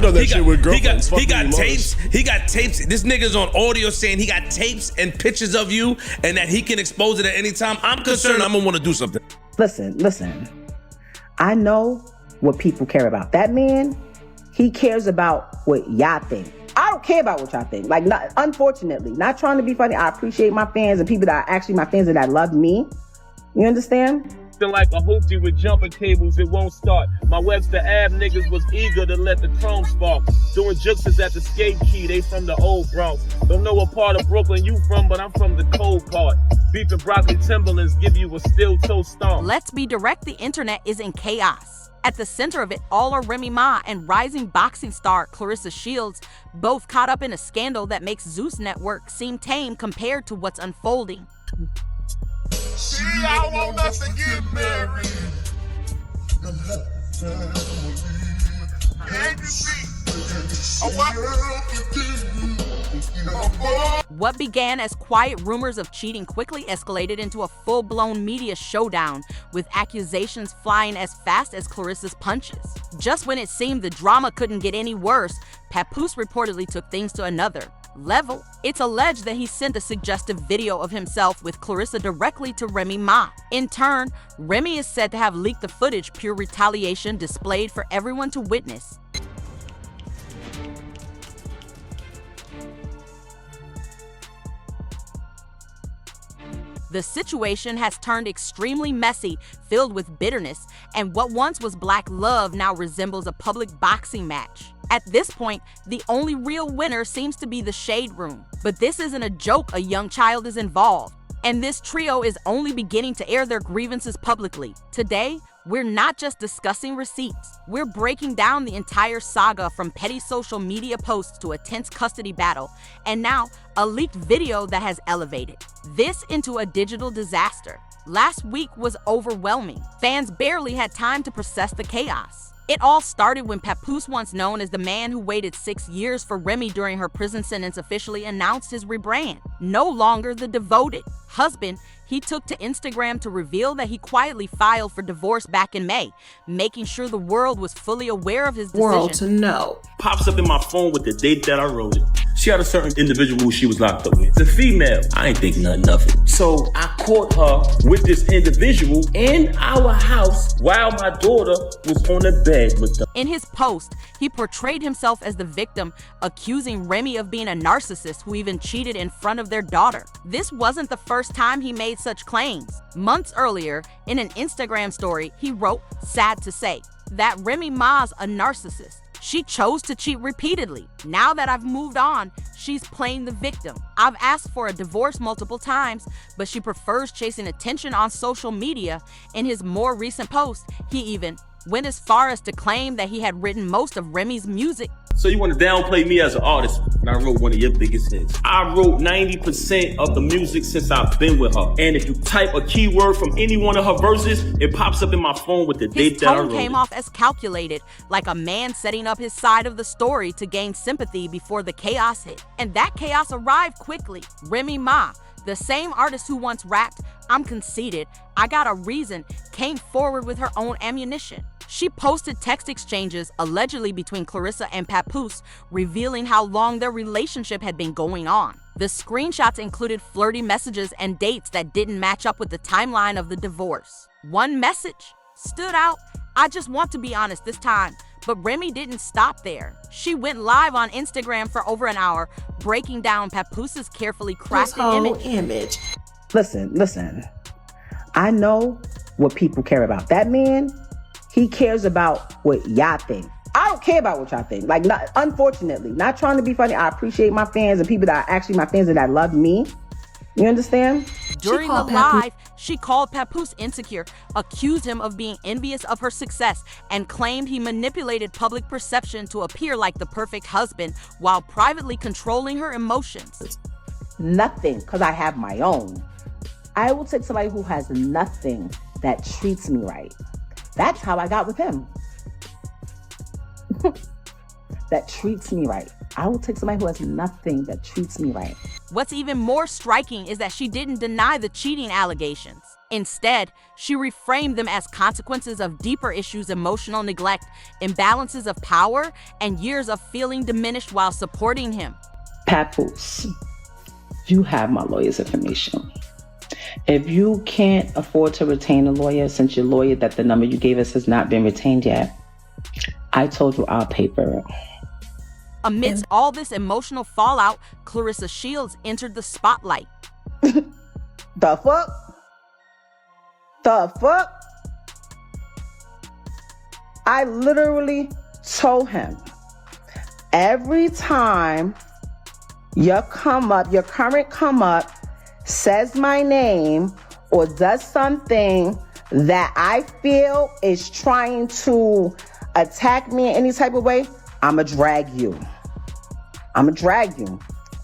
done that shit with girlfriends. He got tapes. He got tapes. This nigga's on audio saying he got tapes and pictures of you and that he can expose it at any time. I'm concerned I'm gonna want to do something. Listen. I know what people care about. That man, he cares about what y'all think. I don't care about what y'all think. Like, unfortunately, not trying to be funny. I appreciate my fans and people that are actually my fans and that love me. You understand? Like a hoopty with jumper cables, it won't start. My Webster Ave niggas was eager to let the chrome spark. Doing juxes at the skate key, they from the old Bronx. Don't know what part of Brooklyn you from, but I'm from the cold part. Beef and broccoli Timberlands give you a steel toe stomp. Let's be direct, the internet is in chaos. At the center of it all are Remy Ma and rising boxing star Claressa Shields, both caught up in a scandal that makes Zeus Network seem tame compared to what's unfolding. See, I want us to get married. What began as quiet rumors of cheating quickly escalated into a full-blown media showdown, with accusations flying as fast as Claressa's punches. Just when it seemed the drama couldn't get any worse, Papoose reportedly took things to another level. It's alleged that he sent a suggestive video of himself with Claressa directly to Remy Ma. In turn, Remy is said to have leaked the footage, pure retaliation displayed for everyone to witness. The situation has turned extremely messy, filled with bitterness, and what once was black love now resembles a public boxing match. At this point, the only real winner seems to be the Shade Room. But this isn't a joke, a young child is involved. And this trio is only beginning to air their grievances publicly. Today, we're not just discussing receipts. We're breaking down the entire saga, from petty social media posts to a tense custody battle, and now a leaked video that has elevated this into a digital disaster. Last week was overwhelming. Fans barely had time to process the chaos. It all started when Papoose, once known as the man who waited 6 years for Remy during her prison sentence, officially announced his rebrand. No longer the devoted husband, he took to Instagram to reveal that he quietly filed for divorce back in May, making sure the world was fully aware of his decision. World to know. Pops up in my phone with the date that I wrote it. She had a certain individual who she was locked up with. It's a female. I ain't think nothing of it. So I caught her with this individual in our house while my daughter was on the bed with them. In his post, he portrayed himself as the victim, accusing Remy of being a narcissist who even cheated in front of their daughter. This wasn't the first time he made such claims. Months earlier, in an Instagram story, he wrote, "Sad to say, that Remy Ma's a narcissist. She chose to cheat repeatedly. Now that I've moved on, she's playing the victim. I've asked for a divorce multiple times, but she prefers chasing attention on social media." In his more recent post, he even went as far as to claim that he had written most of Remy's music. So you want to downplay me as an artist when I wrote one of your biggest hits? I wrote 90% of the music since I've been with her. And if you type a keyword from any one of her verses, it pops up in my phone with the date that I wrote. His tone came off as calculated, like a man setting up his side of the story to gain sympathy before the chaos hit. And that chaos arrived quickly. Remy Ma, the same artist who once rapped, "I'm conceited, I got a reason," came forward with her own ammunition. She posted text exchanges allegedly between Claressa and Papoose, revealing how long their relationship had been going on. The screenshots included flirty messages and dates that didn't match up with the timeline of the divorce. One message stood out: "I just want to be honest this time." But Remy didn't stop there. She went live on Instagram for over an hour, breaking down Papoose's carefully crafted image. Listen. I know what people care about. That man, he cares about what y'all think. I don't care about what y'all think. Like, unfortunately, not trying to be funny. I appreciate my fans and people that are actually my fans and that love me. You understand? During the live, she called Papoose insecure, accused him of being envious of her success, and claimed he manipulated public perception to appear like the perfect husband while privately controlling her emotions. Nothing, because I have my own. I will take somebody who has nothing that treats me right. That's how I got with him. That treats me right. I will take somebody who has nothing that treats me right. What's even more striking is that she didn't deny the cheating allegations. Instead, she reframed them as consequences of deeper issues, emotional neglect, imbalances of power, and years of feeling diminished while supporting him. Papoose, you have my lawyer's information. If you can't afford to retain a lawyer, since your lawyer that the number you gave us has not been retained yet, I told you I'll pay for it. Amidst all this emotional fallout, Claressa Shields entered the spotlight. The fuck? The fuck? I literally told him, every time your current come up says my name or does something that I feel is trying to attack me in any type of way, I'ma drag you. I'ma drag you.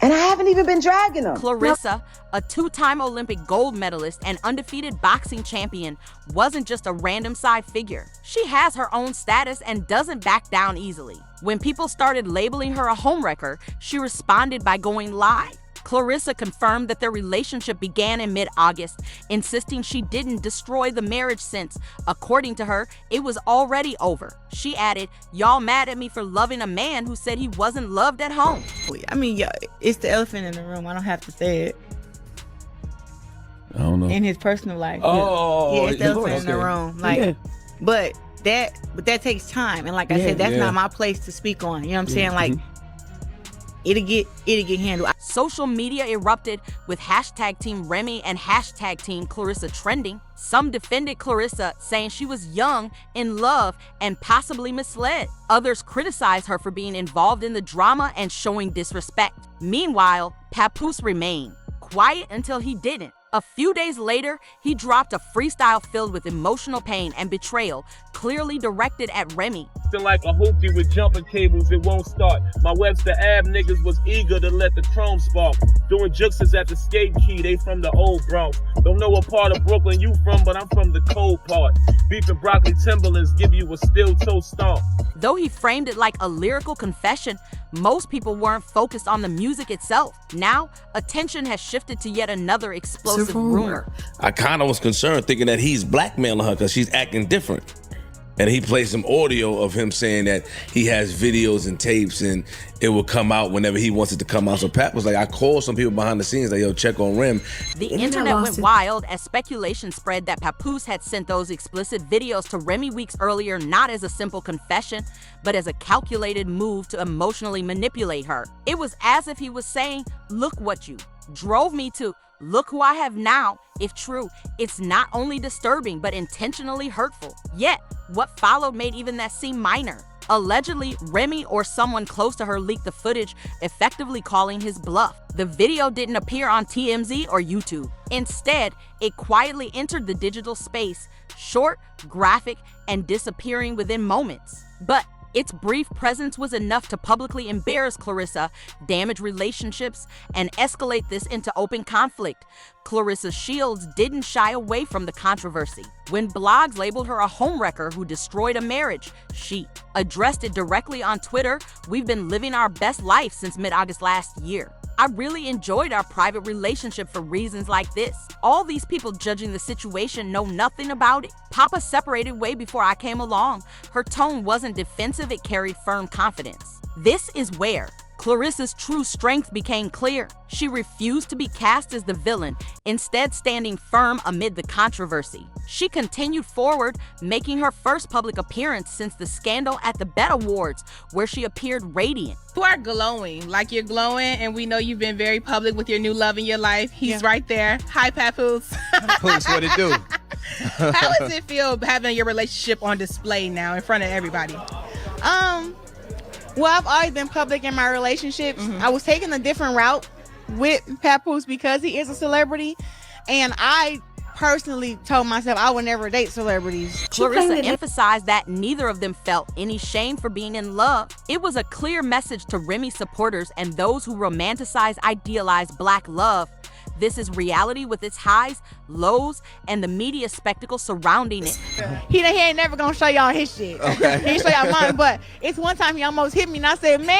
And I haven't even been dragging them. Claressa, a two-time Olympic gold medalist and undefeated boxing champion, wasn't just a random side figure. She has her own status and doesn't back down easily. When people started labeling her a homewrecker, she responded by going live. Claressa confirmed that their relationship began in mid-August, insisting she didn't destroy the marriage since, according to her, it was already over. She added, "Y'all mad at me for loving a man who said he wasn't loved at home." I mean, yeah, it's the elephant in the room. I don't have to say it. I don't know. In his personal life. Oh, yeah, it's the elephant in the room. Like, yeah. but that takes time, and like I said, that's not my place to speak on. You know what I'm saying? Like, it'll get handled. Social media erupted with hashtag Team Remy and hashtag Team Claressa trending. Some defended Claressa, saying she was young, in love, and possibly misled. Others criticized her for being involved in the drama and showing disrespect. Meanwhile, Papoose remained quiet until he didn't. A few days later, he dropped a freestyle filled with emotional pain and betrayal, clearly directed at Remy. Like a hoopty with jumping cables, it won't start. My Webster Ave niggas was eager to let the chrome spark. Doing juxes at the skate key, they from the old Bronx. Don't know what part of Brooklyn you from, but I'm from the cold part. Beef and broccoli Timberlands give you a steel toe stomp. Though he framed it like a lyrical confession, most people weren't focused on the music itself. Now, attention has shifted to yet another explosive rumor. I kind of was concerned, thinking that he's blackmailing her because she's acting different. And he played some audio of him saying that he has videos and tapes and it will come out whenever he wants it to come out. So Pat was like, I called some people behind the scenes, like, yo, check on Rem. The internet went wild as speculation spread that Papoose had sent those explicit videos to Remy weeks earlier, not as a simple confession, but as a calculated move to emotionally manipulate her. It was as if he was saying, look what you drove me to. Look who I have now. If true, it's not only disturbing, but intentionally hurtful. Yet, what followed made even that seem minor. Allegedly, Remy or someone close to her leaked the footage, effectively calling his bluff. The video didn't appear on TMZ or YouTube. Instead, it quietly entered the digital space, short, graphic, and disappearing within moments. But its brief presence was enough to publicly embarrass Claressa, damage relationships, and escalate this into open conflict. Claressa Shields didn't shy away from the controversy. When blogs labeled her a homewrecker who destroyed a marriage, she addressed it directly on Twitter. "We've been living our best life since mid-August last year. I really enjoyed our private relationship for reasons like this. All these people judging the situation know nothing about it. Papa separated way before I came along. Her tone wasn't defensive, it carried firm confidence." This is where Claressa's true strength became clear. She refused to be cast as the villain, instead standing firm amid the controversy. She continued forward, making her first public appearance since the scandal at the BET Awards, where she appeared radiant. You are glowing, like you're glowing, and we know you've been very public with your new love in your life. He's right there. Hi, Papoose. Papoose, what it do? How does it feel having your relationship on display now in front of everybody? Well, I've always been public in my relationships. I was taking a different route with Papoose because he is a celebrity, and I personally told myself I would never date celebrities. Claressa emphasized that neither of them felt any shame for being in love. It was a clear message to Remy supporters and those who romanticize, idealize Black love. This is reality with its highs, lows, and the media spectacle surrounding it. He ain't never gonna show y'all his shit. Okay. He ain't show y'all mine, but it's one time he almost hit me and I said, man.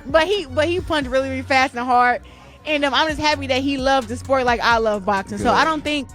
but he punched really, really fast and hard. And I'm just happy that he loves the sport like I love boxing. Good. So I don't think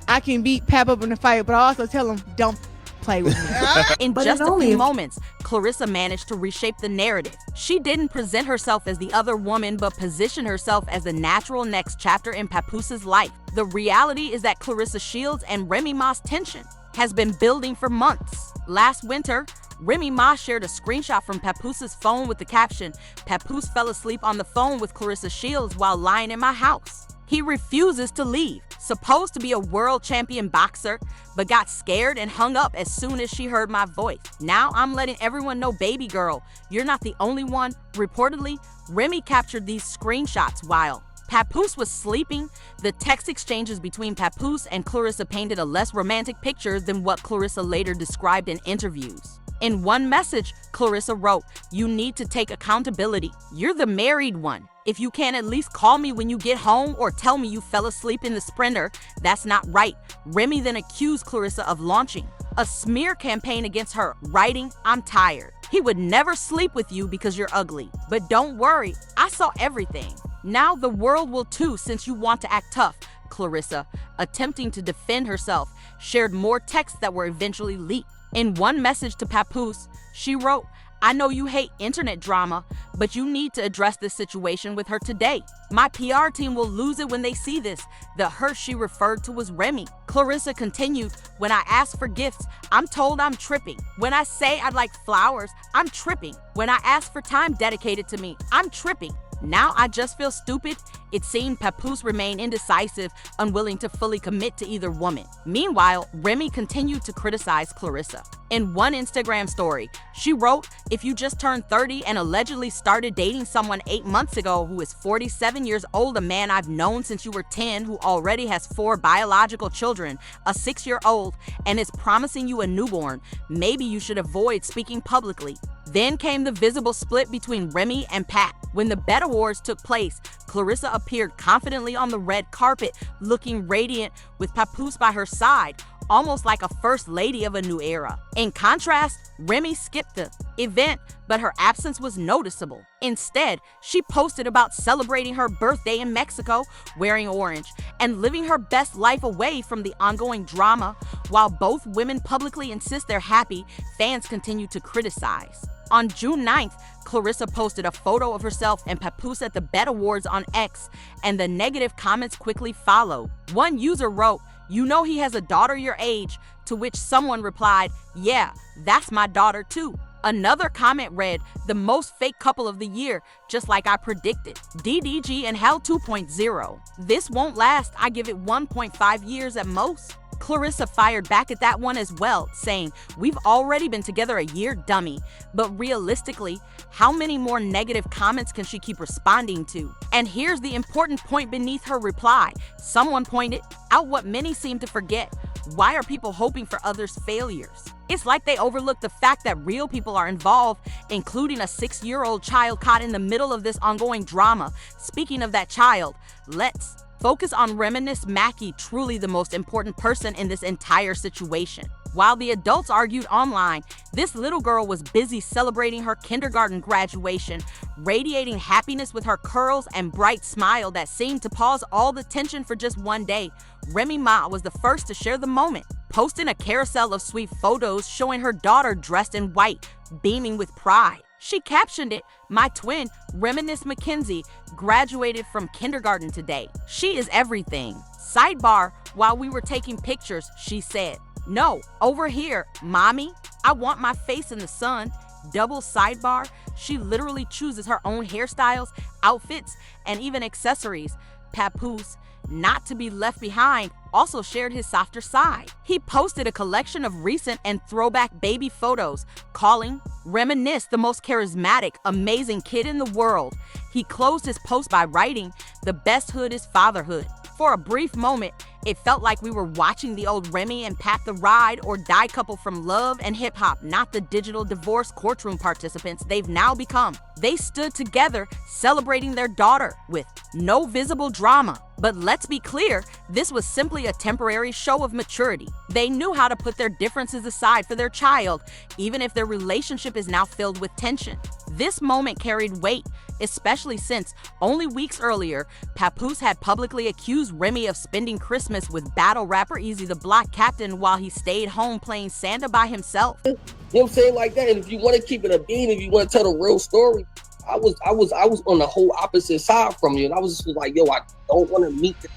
I can beat Pap up in a fight, but I also tell him, don't play with me. In But just it a only- few moments, Claressa managed to reshape the narrative. She didn't present herself as the other woman, but positioned herself as the natural next chapter in Papoose's life. The reality is that Claressa Shields and Remy Ma's tension has been building for months. Last winter, Remy Ma shared a screenshot from Papoose's phone with the caption, "Papoose fell asleep on the phone with Claressa Shields while lying in my house. He refuses to leave. Supposed to be a world champion boxer, but got scared and hung up as soon as she heard my voice. Now I'm letting everyone know, baby girl, you're not the only one." Reportedly, Remy captured these screenshots while Papoose was sleeping. The text exchanges between Papoose and Claressa painted a less romantic picture than what Claressa later described in interviews. In one message, Claressa wrote, "You need to take accountability. You're the married one. If you can't at least call me when you get home or tell me you fell asleep in the Sprinter, that's not right." Remy then accused Claressa of launching a smear campaign against her, writing, "I'm tired. He would never sleep with you because you're ugly. But don't worry, I saw everything. Now the world will too since you want to act tough." Claressa, attempting to defend herself, shared more texts that were eventually leaked. In one message to Papoose, she wrote, "I know you hate internet drama, but you need to address this situation with her today. My PR team will lose it when they see this." The her she referred to was Remy. Claressa continued, "When I ask for gifts, I'm told I'm tripping. When I say I'd like flowers, I'm tripping. When I ask for time dedicated to me, I'm tripping. Now I just feel stupid." It seemed Papoose remained indecisive, unwilling to fully commit to either woman. Meanwhile, Remy continued to criticize Claressa. In one Instagram story, she wrote, "If you just turned 30 and allegedly started dating someone 8 months ago who is 47 years old, a man I've known since you were 10 who already has 4 biological children, a 6-year-old, and is promising you a newborn, maybe you should avoid speaking publicly." Then came the visible split between Remy and Pat. When the Bet Awards took place, Claressa appeared confidently on the red carpet, looking radiant with Papoose by her side, almost like a first lady of a new era. In contrast, Remy skipped the event, but her absence was noticeable. Instead, she posted about celebrating her birthday in Mexico, wearing orange, and living her best life away from the ongoing drama. While both women publicly insist they're happy, fans continue to criticize. On June 9th, Claressa posted a photo of herself and Papoose at the Bet Awards on X, and the negative comments quickly followed. One user wrote, "You know he has a daughter your age," to which someone replied, "Yeah, that's my daughter too." Another comment read, "The most fake couple of the year, just like I predicted. DDG and Hell 2.0. This won't last, I give it 1.5 years at most." Claressa fired back at that one as well, saying, "We've already been together a year, dummy." But realistically, how many more negative comments can she keep responding to? And here's the important point beneath her reply. Someone pointed out what many seem to forget. Why are people hoping for others' failures? It's like they overlook the fact that real people are involved, including a 6-year-old child caught in the middle of this ongoing drama. Speaking of that child, let's focus on Reminisce Mackey, truly the most important person in this entire situation. While the adults argued online, this little girl was busy celebrating her kindergarten graduation, radiating happiness with her curls and bright smile that seemed to pause all the tension for just one day. Remy Ma was the first to share the moment, posting a carousel of sweet photos showing her daughter dressed in white, beaming with pride. She captioned it, "My twin, Reminisce Mackenzie, graduated from kindergarten today. She is everything." Sidebar, while we were taking pictures, she said, "No, over here, mommy. I want my face in the sun." Double sidebar, she literally chooses her own hairstyles, outfits, and even accessories. Papoose, not to be left behind, also shared his softer side. He posted a collection of recent and throwback baby photos, calling Reminisce the most charismatic, amazing kid in the world. He closed his post by writing, "The best hood is fatherhood." For a brief moment, it felt like we were watching the old Remy and Pat the ride or die couple from Love and Hip Hop, not the digital divorce courtroom participants they've now become. They stood together celebrating their daughter with no visible drama. But let's be clear, this was simply a temporary show of maturity. They knew how to put their differences aside for their child, even if their relationship is now filled with tension. This moment carried weight. especially since only weeks earlier, Papoose had publicly accused Remy of spending Christmas with battle rapper Easy the Block Captain while he stayed home playing Santa by himself. You know what I'm saying? Like that. And if you want to keep it a bean, if you want to tell the real story, I was on the whole opposite side from you. And I was just like, yo, I don't want to meet the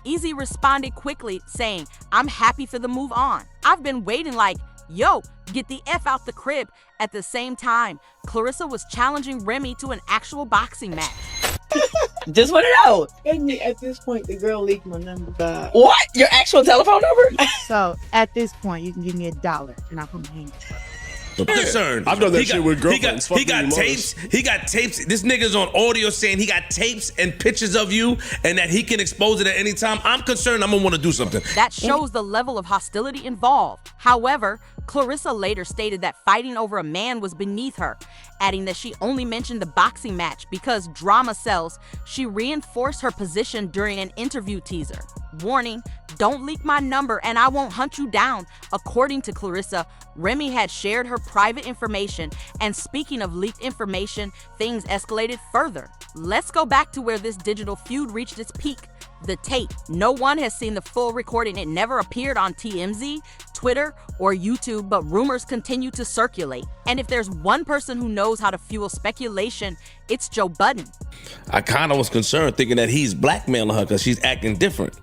Easy responded quickly, saying, "I'm happy for the move on. I've been waiting like, yo, get the F out the crib." At the same time, Claressa was challenging Remy to an actual boxing match. Just want to know. At this point, the girl leaked my number. What? Your actual telephone number? So at this point, you can give me $1 and I'll put my hand. I'm concerned. I've done that shit with girlfriends. He got tapes. He got tapes. This nigga's on audio saying he got tapes and pictures of you and that he can expose it at any time. I'm concerned. I'm gonna want to do something. That shows the level of hostility involved. However, Claressa later stated that fighting over a man was beneath her, adding that she only mentioned the boxing match because drama sells. She reinforced her position during an interview teaser. Warning, don't leak my number and I won't hunt you down. According to Claressa, Remy had shared her private information, and speaking of leaked information, things escalated further. Let's go back to where this digital feud reached its peak. The tape. No one has seen the full recording. It never appeared on TMZ, Twitter, or YouTube, but rumors continue to circulate. And if there's one person who knows how to fuel speculation, it's Joe Budden. I kind of was concerned thinking that he's blackmailing her because she's acting different.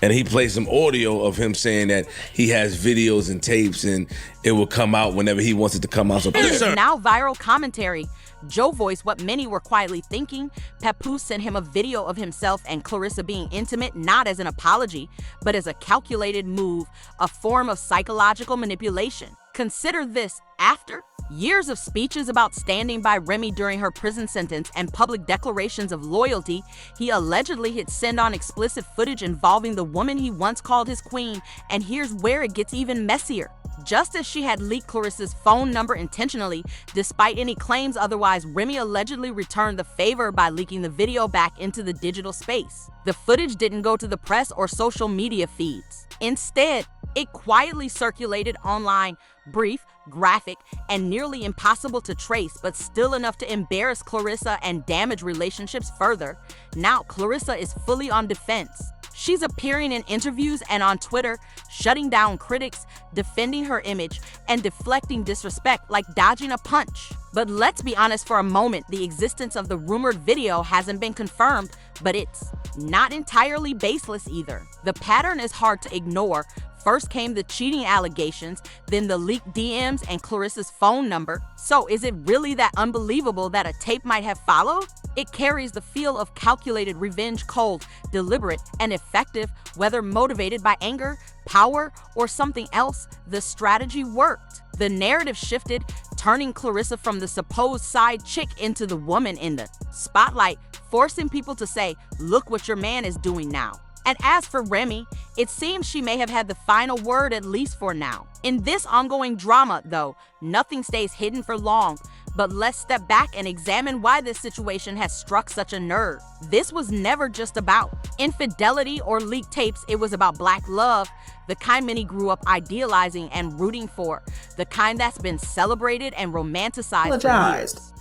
And he played some audio of him saying that he has videos and tapes and it will come out whenever he wants it to come out. So now viral commentary. Joe voiced what many were quietly thinking. Papoose sent him a video of himself and Claressa being intimate, not as an apology, but as a calculated move, a form of psychological manipulation. Consider this after years of speeches about standing by Remy during her prison sentence and public declarations of loyalty, he allegedly hit send on explicit footage involving the woman he once called his queen, and here's where it gets even messier. Just as she had leaked Claressa's phone number intentionally, despite any claims otherwise, Remy allegedly returned the favor by leaking the video back into the digital space. The footage didn't go to the press or social media feeds. Instead, it quietly circulated online, brief, graphic, and nearly impossible to trace, but still enough to embarrass Claressa and damage relationships further. Now, Claressa is fully on defense. She's appearing in interviews and on Twitter, shutting down critics, defending her image, and deflecting disrespect like dodging a punch. But let's be honest for a moment, the existence of the rumored video hasn't been confirmed, but it's not entirely baseless either. The pattern is hard to ignore. First came the cheating allegations, then the leaked DMs and Claressa's phone number. So is it really that unbelievable that a tape might have followed? It carries the feel of calculated revenge, cold, deliberate, and effective, whether motivated by anger, power, or something else. The strategy worked. The narrative shifted, turning Claressa from the supposed side chick into the woman in the spotlight, forcing people to say, look what your man is doing now. And as for Remy, it seems she may have had the final word, at least for now. In this ongoing drama, though, nothing stays hidden for long. But let's step back and examine why this situation has struck such a nerve. This was never just about infidelity or leaked tapes. It was about black love, the kind many grew up idealizing and rooting for, the kind that's been celebrated and romanticized for years.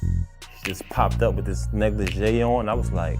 She just popped up with this negligee on. I was like,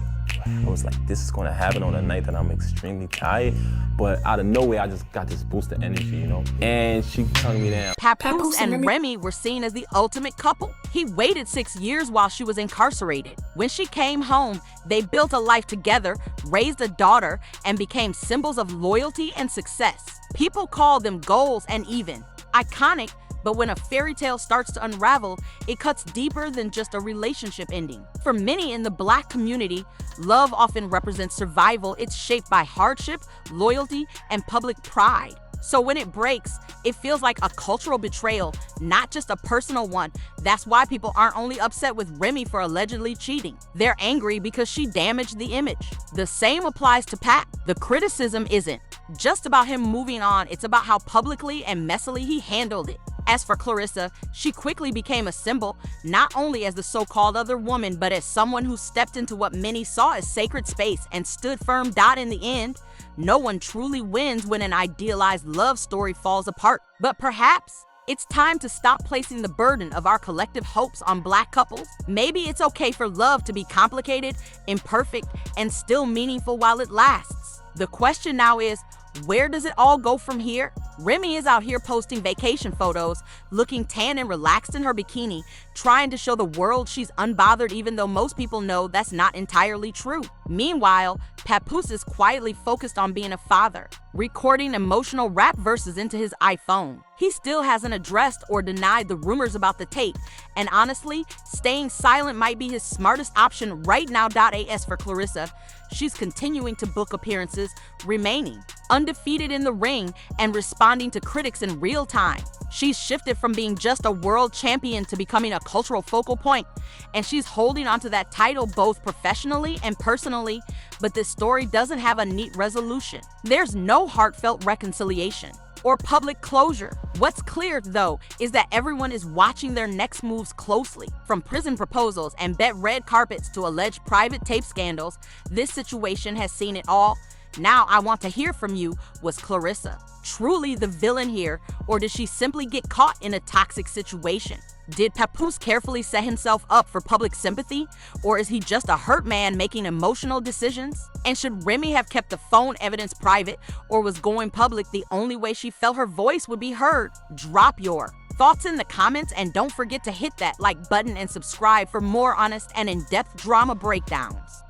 this is gonna happen on a night that I'm extremely tired. But out of nowhere, I just got this boost of energy, you know? And she tongued me down. Papoose and Remy were seen as the ultimate couple. He waited 6 years while she was incarcerated. When she came home, they built a life together, raised a daughter, and became symbols of loyalty and success. People call them goals and even iconic, but when a fairy tale starts to unravel, it cuts deeper than just a relationship ending. For many in the Black community, love often represents survival. It's shaped by hardship, loyalty, and public pride. So when it breaks, it feels like a cultural betrayal, not just a personal one. That's why people aren't only upset with Remy for allegedly cheating. They're angry because she damaged the image. The same applies to Pat. The criticism isn't just about him moving on, it's about how publicly and messily he handled it. As for Claressa, she quickly became a symbol, not only as the so-called other woman, but as someone who stepped into what many saw as sacred space and stood firm. In the end, no one truly wins when an idealized love story falls apart. But perhaps It's time to stop placing the burden of our collective hopes on Black couples. Maybe it's okay for love to be complicated, imperfect, and still meaningful while it lasts. The question now is, where does it all go from here? Remy is out here posting vacation photos, looking tan and relaxed in her bikini, trying to show the world she's unbothered even though most people know that's not entirely true. Meanwhile, Papoose is quietly focused on being a father, recording emotional rap verses into his iPhone. He still hasn't addressed or denied the rumors about the tape, and honestly, staying silent might be his smartest option right now. As for Claressa, she's continuing to book appearances, remaining undefeated in the ring and responding to critics in real time. She's shifted from being just a world champion to becoming a cultural focal point, and she's holding onto that title both professionally and personally, but this story doesn't have a neat resolution. There's no heartfelt reconciliation or public closure. What's clear, though, is that everyone is watching their next moves closely. From prison proposals and bet red carpets to alleged private tape scandals, this situation has seen it all. Now I want to hear from you. Was Claressa truly the villain here, or did she simply get caught in a toxic situation? Did Papoose carefully set himself up for public sympathy, or is he just a hurt man making emotional decisions? And should Remy have kept the phone evidence private, or was going public the only way she felt her voice would be heard? Drop your thoughts in the comments, and don't forget to hit that like button and subscribe for more honest and in-depth drama breakdowns.